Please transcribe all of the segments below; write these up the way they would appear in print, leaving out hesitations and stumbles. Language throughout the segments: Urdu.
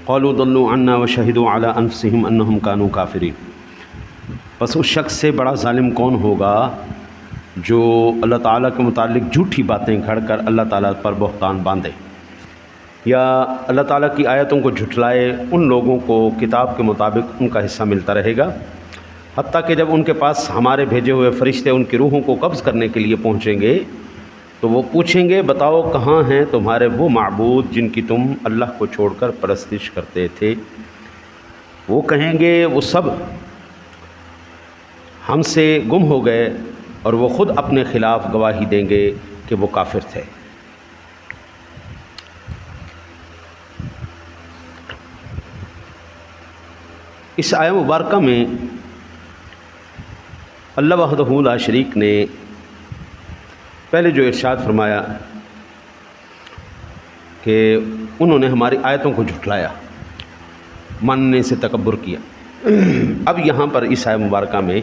قالوا ضلوا عنا وشهدوا على انفسهم انهم كانوا کافرین۔ بس اس شخص سے بڑا ظالم کون ہوگا جو اللہ تعالیٰ کے متعلق جھوٹی باتیں گھڑ کر اللہ تعالیٰ پر بہتان باندھے یا اللہ تعالیٰ کی آیتوں کو جھٹلائے۔ ان لوگوں کو کتاب کے مطابق ان کا حصہ ملتا رہے گا، حتیٰ کہ جب ان کے پاس ہمارے بھیجے ہوئے فرشتے ان کی روحوں کو قبض کرنے کے لیے پہنچیں گے تو وہ پوچھیں گے، بتاؤ کہاں ہیں تمہارے وہ معبود جن کی تم اللہ کو چھوڑ کر پرستش کرتے تھے؟ وہ کہیں گے وہ سب ہم سے گم ہو گئے، اور وہ خود اپنے خلاف گواہی دیں گے کہ وہ کافر تھے۔ اس آیہ مبارکہ میں اللہ وحدہ لا شریک نے پہلے جو ارشاد فرمایا کہ انہوں نے ہماری آیتوں کو جھٹلایا، ماننے سے تکبر کیا۔ اب یہاں پر اس آیہ مبارکہ میں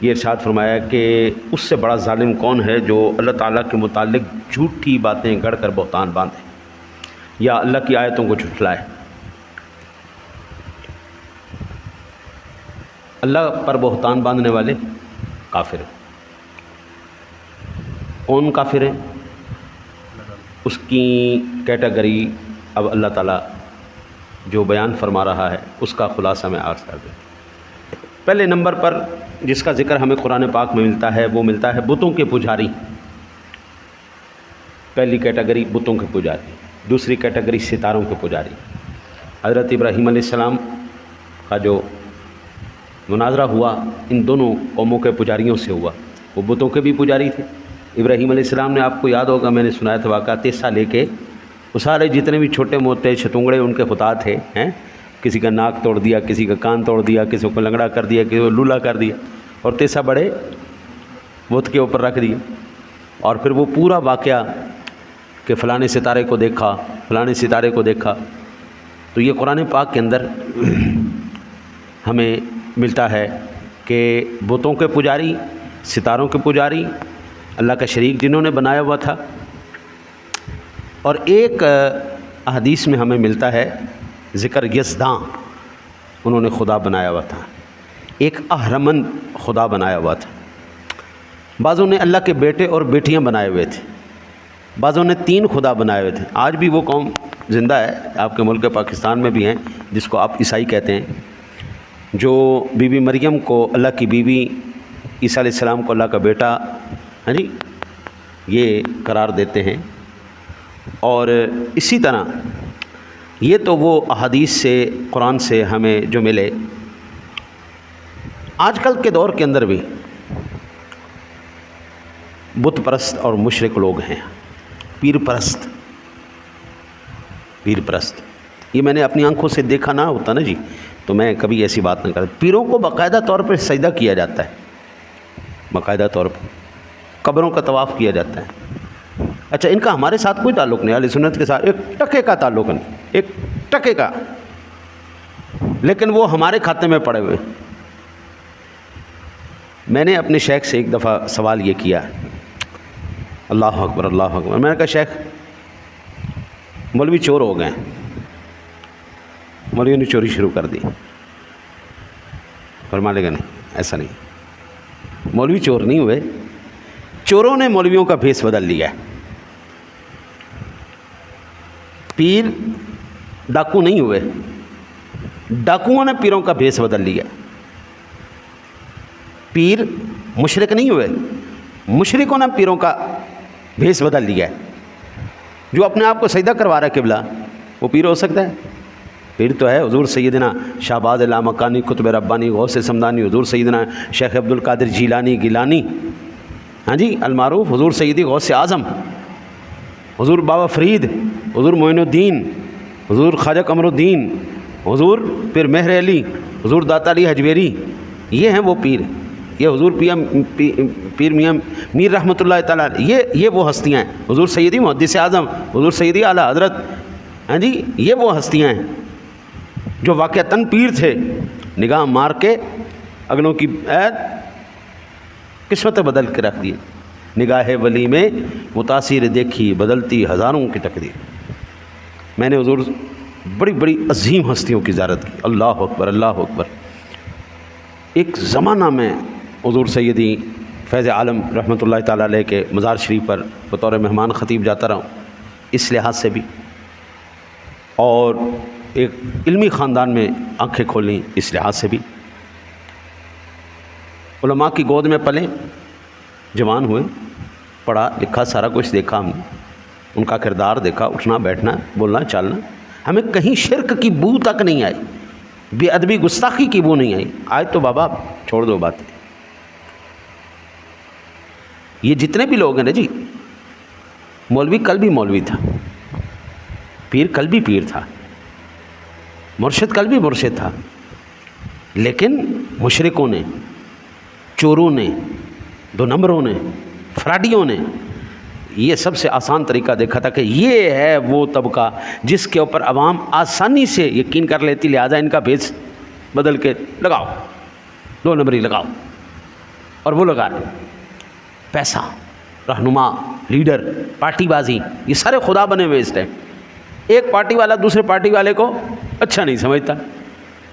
یہ ارشاد فرمایا کہ اس سے بڑا ظالم کون ہے جو اللہ تعالیٰ کے متعلق جھوٹی باتیں گڑھ کر بہتان باندھے یا اللہ کی آیتوں کو جھٹلائے۔ اللہ پر بہتان باندھنے والے کافر ہیں۔ کون کافر ہیں؟ اس کی کیٹیگری اب اللہ تعالیٰ جو بیان فرما رہا ہے اس کا خلاصہ میں عرض کر دیں۔ پہلے نمبر پر جس کا ذکر ہمیں قرآن پاک میں ملتا ہے وہ ملتا ہے بتوں کے پجاری۔ پہلی کیٹیگری بتوں کے پجاری، دوسری کیٹیگری ستاروں کے پجاری۔ حضرت ابراہیم علیہ السلام کا جو مناظرہ ہوا ان دونوں قوموں کے پجاریوں سے ہوا، وہ بتوں کے بھی پجاری تھے۔ ابراہیم علیہ السلام نے، آپ کو یاد ہوگا میں نے سنایا تھا واقعہ، تیسا لے کے وہ سارے جتنے بھی چھوٹے موٹے چھتونگڑے ان کے خدا تھے، کسی کا ناک توڑ دیا، کسی کا کان توڑ دیا، کسی کو لنگڑا کر دیا، کسی کو لولا کر دیا، اور تیسا بڑے بت کے اوپر رکھ دیا۔ اور پھر وہ پورا واقعہ کہ فلانے ستارے کو دیکھا، فلانے ستارے کو دیکھا۔ تو یہ قرآن پاک کے اندر ہمیں ملتا ہے کہ بتوں کے پجاری، ستاروں کے پجاری، اللہ کا شریک جنہوں نے بنایا ہوا تھا۔ اور ایک حدیث میں ہمیں ملتا ہے ذکر یزداں، انہوں نے خدا بنایا ہوا تھا، ایک اہرمن خدا بنایا ہوا تھا۔ بعضوں نے اللہ کے بیٹے اور بیٹیاں بنائے ہوئے تھے، بعضوں نے 3 خدا بنائے ہوئے تھے۔ آج بھی وہ قوم زندہ ہے، آپ کے ملک پاکستان میں بھی ہیں، جس کو آپ عیسائی کہتے ہیں، جو بی بی مریم کو اللہ کی بیوی، عیسیٰ علیہ السلام کو اللہ کا بیٹا یہ قرار دیتے ہیں۔ اور اسی طرح یہ تو وہ احادیث سے، قرآن سے ہمیں جو ملے۔ آج کل کے دور کے اندر بھی بت پرست اور مشرک لوگ ہیں، پیر پرست۔ پیر پرست یہ میں نے اپنی آنکھوں سے دیکھا نہ ہوتا نا جی تو میں کبھی ایسی بات نہ کرتا۔ پیروں کو باقاعدہ طور پر سجدہ کیا جاتا ہے، باقاعدہ طور پر قبروں کا طواف کیا جاتا ہے۔ اچھا، ان کا ہمارے ساتھ کوئی تعلق نہیں، اہل سنت کے ساتھ ایک ٹکے کا تعلق نہیں، ایک ٹکے کا، لیکن وہ ہمارے کھاتے میں پڑے ہوئے۔ میں نے اپنے شیخ سے ایک دفعہ سوال یہ کیا، اللہ اکبر اللہ اکبر، میں نے کہا شیخ مولوی چور ہو گئے، مولویوں نے چوری شروع کر دی۔ فرما لے گا نہیں، ایسا نہیں، مولوی چور نہیں ہوئے، چوروں نے مولویوں کا بھیس بدل لیا ہے۔ پیر ڈاکو نہیں ہوئے، ڈاکوؤں نے پیروں کا بھیس بدل لیا۔ پیر مشرک نہیں ہوئے، مشرکوں نے پیروں کا بھیس بدل لیا ہے۔ جو اپنے آپ کو سجدہ کروا رہا ہے قبلہ، وہ پیر ہو سکتا ہے؟ پیر تو ہے حضور سیدنا شہباز لامکانی قطب ربانی غوث سمدانی، حضور سیدنا شیخ عبد القادر جیلانی گیلانی، المعروف حضور سیدی غوث اعظم، حضور بابا فرید، حضور معین الدین، حضور خواجہ قمر الدین، حضور پھر مہر علی، حضور داتا علی حجویری، یہ ہیں وہ پیر۔ یہ حضور پیر میاں میر رحمۃ اللہ تعالیٰ، یہ وہ ہستیاں ہیں۔ حضور سیدی محدث اعظم، حضور سیدی اعلیٰ حضرت، یہ وہ ہستیاں ہیں جو واقعتاً پیر تھے۔ نگاہ مار کے اگلوں کی قسمتیں بدل کے رکھ دیے۔ نگاہ ولی میں متاثر دیکھی بدلتی ہزاروں کی تقدیر۔ میں نے حضور بڑی بڑی عظیم ہستیوں کی زیارت کی، اللہ اکبر اللہ اکبر۔ ایک زمانہ میں حضور سیدی فیض عالم رحمۃ اللہ تعالیٰ علیہ کے مزار شریف پر بطور مہمان خطیب جاتا رہا ہوں، اس لحاظ سے بھی، اور ایک علمی خاندان میں آنکھیں کھولیں اس لحاظ سے بھی، علماء کی گود میں پلے، جوان ہوئے، پڑھا لکھا سارا کچھ دیکھا ہم نے، ان کا کردار دیکھا، اٹھنا بیٹھنا بولنا چالنا، ہمیں کہیں شرک کی بو تک نہیں آئی، بے ادبی گستاخی کی بو نہیں آئی۔ آج تو بابا چھوڑ دو باتیں، یہ جتنے بھی لوگ ہیں نا جی، مولوی کل بھی مولوی تھا، پیر کل بھی پیر تھا، مرشد کل بھی مرشد تھا، لیکن مشرکوں نے، چوروں نے، دو نمبروں نے، فراڈیوں نے یہ سب سے آسان طریقہ دیکھا تھا کہ یہ ہے وہ طبقہ جس کے اوپر عوام آسانی سے یقین کر لیتی، لہٰذا ان کا بھیس بدل کے لگاؤ، دو نمبری لگاؤ، اور وہ لگا رہے۔ پیسہ، رہنما، لیڈر، پارٹی بازی، یہ سارے خدا بنے ہوئے اس ٹائم۔ ایک پارٹی والا دوسرے پارٹی والے کو اچھا نہیں سمجھتا،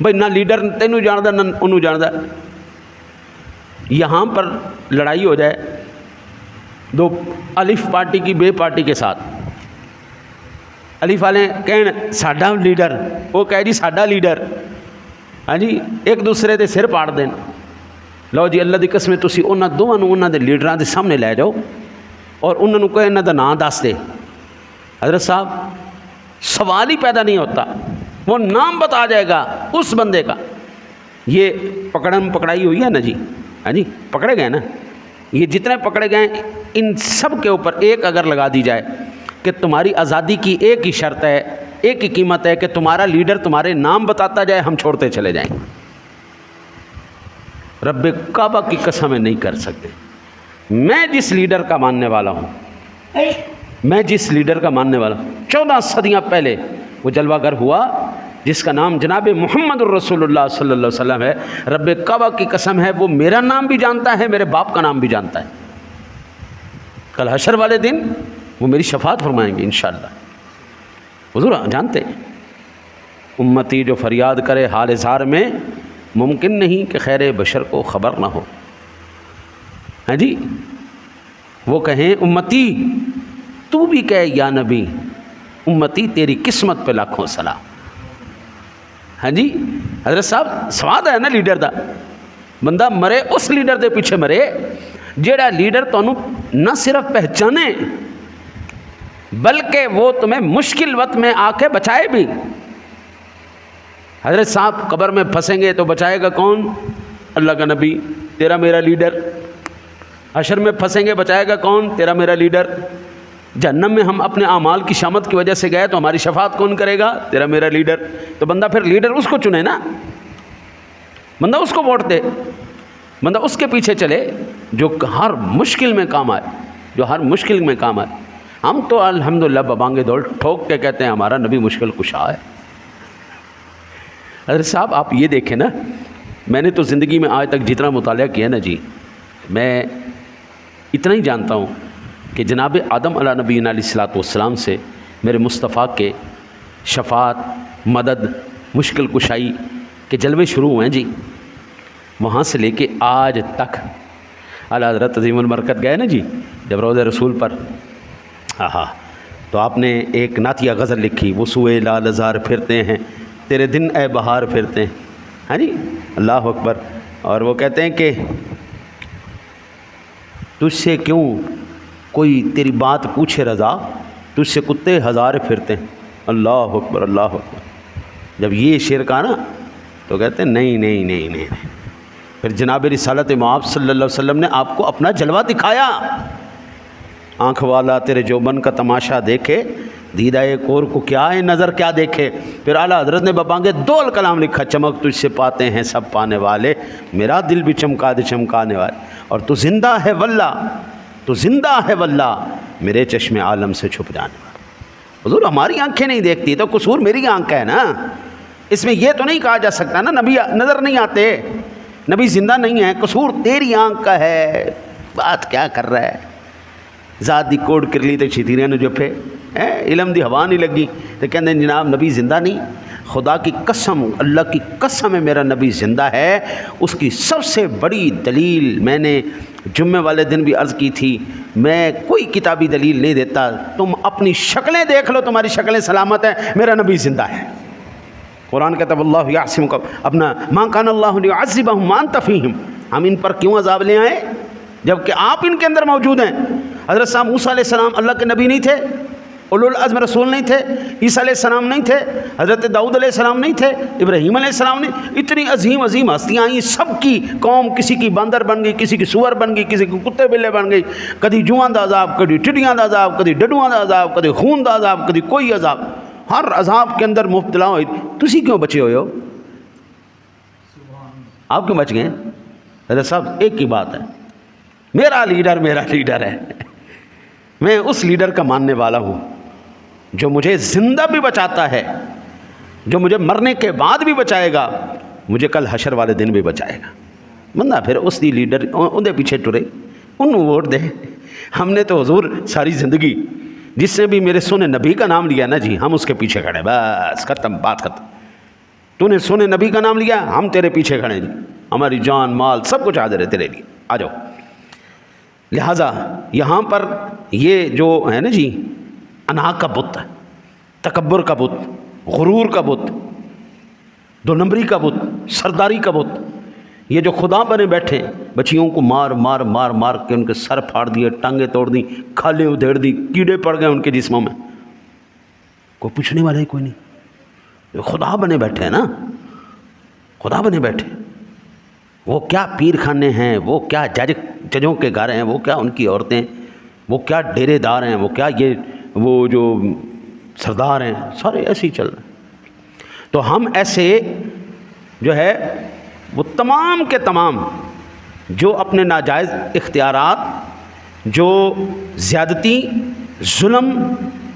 بھائی نہ لیڈر تینوں جاندا نہ انہوں جاندا، یہاں پر لڑائی ہو جائے دو الف پارٹی کی بے پارٹی کے ساتھ، الف والے کہیں ساڈا لیڈر، وہ کہے جی ساڈا لیڈر، ہاں جی، ایک دوسرے دے سر پاڑ دین۔ لو جی اللہ دی قسم تسی انہاں دوواں نوں انہاں دے لیڈراں دے سامنے لے جاؤ اور انہاں نوں کہے انہاں دا نام دس دے، حضرت صاحب سوال ہی پیدا نہیں ہوتا، وہ نام بتا جائے گا اس بندے کا۔ یہ پکڑم پکڑائی ہوئی ہے نا جی، ہاں جی، پکڑے گئے نا، یہ جتنے پکڑے گئے ان سب کے اوپر ایک اگر لگا دی جائے کہ تمہاری آزادی کی ایک ہی شرط ہے، ایک ہی قیمت ہے کہ تمہارا لیڈر تمہارے نام بتاتا جائے، ہم چھوڑتے چلے جائیں، رب کعبہ کی قسم نہیں کر سکتے۔ میں جس لیڈر کا ماننے والا ہوں، میں جس لیڈر کا ماننے والا ہوں، 14 صدیاں پہلے وہ جلوہ گر ہوا جس کا نام جناب محمد الرسول اللہ صلی اللہ علیہ وسلم ہے، رب کعبہ کی قسم ہے وہ میرا نام بھی جانتا ہے، میرے باپ کا نام بھی جانتا ہے۔ کل حشر والے دن وہ میری شفاعت فرمائیں گے انشاءاللہ۔ حضور جانتے ہیں امتی جو فریاد کرے حال اظہار میں، ممکن نہیں کہ خیر بشر کو خبر نہ ہو، ہاں جی، وہ کہیں امتی تو بھی کہے یا نبی، امتی تیری قسمت پہ لاکھوں سلام۔ ہاں جی حضرت صاحب سواد ہے نا لیڈر دا، بندہ مرے اس لیڈر دے پیچھے مرے جیڑا لیڈر تانوں نہ صرف پہچانے بلکہ وہ تمہیں مشکل وقت میں آ کے بچائے بھی۔ حضرت صاحب قبر میں پھنسیں گے تو بچائے گا کون؟ اللہ کا نبی، تیرا میرا لیڈر۔ حشر میں پھنسیں گے بچائے گا کون؟ تیرا میرا لیڈر۔ جہنم میں ہم اپنے اعمال کی شامت کی وجہ سے گئے تو ہماری شفاعت کون کرے گا؟ تیرا میرا لیڈر۔ تو بندہ پھر لیڈر اس کو چنے نا، بندہ اس کو ووٹ دے، بندہ اس کے پیچھے چلے جو ہر مشکل میں کام آئے، جو ہر مشکل میں کام آئے۔ ہم تو الحمدللہ ببانگے دول ٹھوک کے کہتے ہیں ہمارا نبی مشکل کشا ہے۔ حضرت صاحب آپ یہ دیکھیں نا، میں نے تو زندگی میں آج تک جتنا مطالعہ کیا نا جی، میں اتنا ہی جانتا ہوں کہ جناب آدم علیہ نبینا علیہ الصلوۃ والسلام سے میرے مصطفیٰ کے شفاعت، مدد، مشکل کشائی کے جلوے شروع ہوئے ہیں جی، وہاں سے لے کے آج تک۔ اعلیٰ حضرت عظیم المرکت گئے نا جی جب روضہ رسول پر، تو آپ نے ایک نعتیہ غزل لکھی، وہ سوئے لال ہزار پھرتے ہیں تیرے دن اے بہار پھرتے ہیں، ہاں جی، اللہ اکبر۔ اور وہ کہتے ہیں کہ تجھ سے کیوں کوئی تیری بات پوچھے رضا، تجھ سے کتے ہزار پھرتے ہیں، اللہ اکبر اللہ اکبر۔ جب یہ شعر کہا نا تو کہتے ہیں نہیں نہیں نہیں نہیں۔ پھر جناب رسالت مآب صلی اللہ علیہ وسلم نے آپ کو اپنا جلوہ دکھایا، آنکھ والا تیرے جوبن کا تماشا دیکھے، دیدہ کور کو کیا ہے نظر کیا دیکھے۔ پھر اعلیٰ حضرت نے ببانگے دو الکلام لکھا، چمک تجھ سے پاتے ہیں سب پانے والے، میرا دل بھی چمکا دے چمکانے والے، اور تو زندہ ہے واللہ، تو زندہ ہے واللہ، میرے چشم عالم سے چھپ جانے والا۔ حضور ہماری آنکھیں نہیں دیکھتی تو قصور میری آنکھ ہے نا، اس میں یہ تو نہیں کہا جا سکتا نا نبی نظر نہیں آتے، نبی زندہ نہیں ہے، قصور تیری آنکھ کا ہے۔ بات کیا کر رہا ہے؟ ذات دی کوڑ کر لی تو چھتیریاں نو جپے، علم دی ہوا نہیں لگی تو کہتے ہیں جناب نبی زندہ نہیں. خدا کی قسم، اللہ کی قسم ہے میرا نبی زندہ ہے. اس کی سب سے بڑی دلیل میں نے جمعے والے دن بھی عرض کی تھی، میں کوئی کتابی دلیل نہیں دیتا، تم اپنی شکلیں دیکھ لو، تمہاری شکلیں سلامت ہیں، میرا نبی زندہ ہے. قرآن کہتا ہے اللہ یعصمک اپنا ما کان اللہ لیعذبہم وانت فیہم. ہم ان پر کیوں عذاب لے آئے جبکہ آپ ان کے اندر موجود ہیں؟ حضرت صاحب موسیٰ علیہ السلام اللہ کے نبی نہیں تھے؟ اولو العزم رسول نہیں تھے؟ عیسیٰ علیہ السلام نہیں تھے؟ حضرت داؤد علیہ السلام نہیں تھے؟ ابراہیم علیہ السلام نہیں؟ اتنی عظیم عظیم ہستیاں آئیں، سب کی قوم کسی کی باندر بن گئی، کسی کی سور بن گئی، کسی کی کتے بلے بن گئی، کدی جواں دا عذاب، کدی ٹڈیاں دا عذاب، کدی ڈڈواں دا عذاب، کدی خون دا عذاب، کدی کوئی عذاب، ہر عذاب کے اندر مبتلا ہوئی. تسی کیوں بچے ہوئے ہو؟ آپ کیوں بچ گئے؟ حضرت صاحب ایک ہی بات ہے، میرا لیڈر ہے. میں اس لیڈر کا ماننے والا ہوں جو مجھے زندہ بھی بچاتا ہے، جو مجھے مرنے کے بعد بھی بچائے گا، مجھے کل حشر والے دن بھی بچائے گا. بندہ پھر اس دی لیڈر اندے پیچھے ٹرے، انہوں ووٹ دے. ہم نے تو حضور ساری زندگی جس نے بھی میرے سونے نبی کا نام لیا نا جی، ہم اس کے پیچھے کھڑے، بس ختم، بات ختم. تو نے سونے نبی کا نام لیا، ہم تیرے پیچھے کھڑے جی، ہماری جان مال سب کچھ حاضر ہے تیرے لیے، آ جاؤ. لہٰذا یہاں پر یہ جو ہے نا جی، انا کا بت، تکبر کا بت، غرور کا بت، دو نمبری کا بت، سرداری کا بت، یہ جو خدا بنے بیٹھے، بچیوں کو مار مار مار مار کے ان کے سر پھاڑ دیے، ٹانگیں توڑ دیں، کھالیں ادھیڑ دی، کیڑے پڑ گئے ان کے جسموں میں، کوئی پوچھنے والا ہی کوئی نہیں. جو خدا بنے بیٹھے ہیں نا، خدا بنے بیٹھے، وہ کیا پیر خانے ہیں، وہ کیا ججوں کے گھر ہیں، وہ کیا ان کی عورتیں، وہ کیا ڈیرے دار ہیں، وہ کیا یہ وہ جو سردار ہیں، سارے ایسے ہی چل رہے ہیں. تو ہم ایسے جو ہے وہ تمام کے تمام جو اپنے ناجائز اختیارات، جو زیادتی، ظلم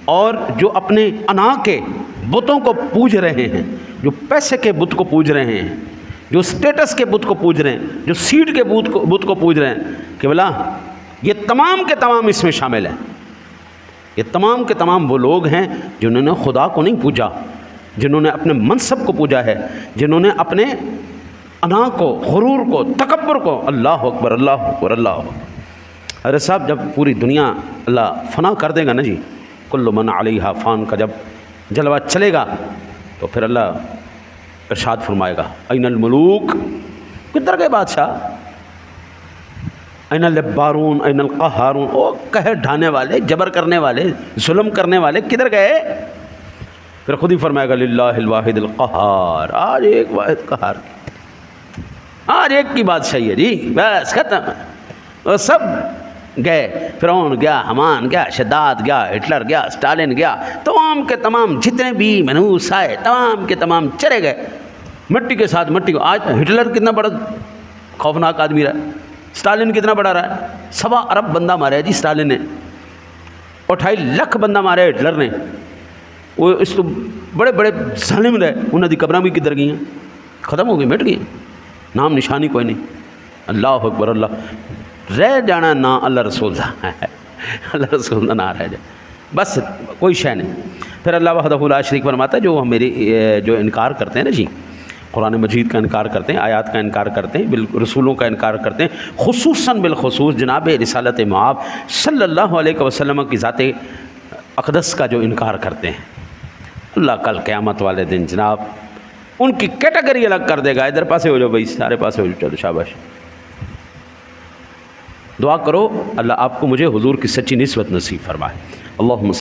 اور جو اپنے انا کے بتوں کو پوج رہے ہیں، جو پیسے کے بت کو پوج رہے ہیں، جو سٹیٹس کے بت کو پوج رہے ہیں، جو سیٹ کے بت کو پوج رہے ہیں، کہ بلا یہ تمام کے تمام اس میں شامل ہیں. یہ تمام کے تمام وہ لوگ ہیں جنہوں نے خدا کو نہیں پوجا، جنہوں نے اپنے منصب کو پوجا ہے، جنہوں نے اپنے انا کو، غرور کو، تکبر کو. اللہ اکبر، اللہ اکبر، اللہ اکبر. ارے صاحب جب پوری دنیا اللہ فنا کر دے گا نا جی، کل من علیہا فان کا جب جلوہ چلے گا تو پھر اللہ ارشاد فرمائے گا این الملوک، کدھر گئے بادشاہ، این الجبارون این القہارون، او قہر ڈھانے والے، جبر کرنے والے، ظلم کرنے والے کدھر گئے؟ پھر خود ہی فرمائے گا للہ الواحد القہار، آج ایک واحد قہار، آج ایک کی بادشاہی ہے جی، بس ختم. وہ سب گئے، فرعون گیا، حمان گیا، شداد گیا، ہٹلر گیا، اسٹالن گیا، تمام کے تمام جتنے بھی منحوس آئے تمام کے تمام چلے گئے مٹی کے ساتھ مٹی کو. آج ہٹلر کتنا بڑا خوفناک آدمی رہا ہے، اسٹالن کتنا بڑا رہا ہے، 1.25 ارب بندہ مارا ہے جی اسٹالن نے، 28 لاکھ بندہ مارا ہے ہٹلر نے. وہ اس تو بڑے بڑے ظالم رہے، انہوں نے قبراں بھی کدھر گئی ہیں، ختم ہو گئی، مٹ گئی، نام نشانی کوئی نہیں. اللہ اکبر، اللہ رہ جانا نہ اللہ رسول دا، اللہ رسول دا نہ رہ جائے، بس کوئی شے نہیں. پھر اللہ وحدہ لا شریک فرماتا ہے جو میری جو انکار کرتے ہیں نا جی، قرآن مجید کا انکار کرتے ہیں، آیات کا انکار کرتے ہیں، رسولوں کا انکار کرتے ہیں، خصوصاً بالخصوص جناب رسالت مآب صلی اللہ علیہ وسلم کی ذات اقدس کا جو انکار کرتے ہیں، اللہ کل قیامت والے دن جناب ان کی کیٹیگری الگ کر دے گا. ادھر پاسے ہو جاؤ بھائی، سارے پاسے ہو جاؤ، چلو شاباش. دعا کرو اللہ آپ کو مجھے حضور کی سچی نسبت نصیب فرمائے. اللہم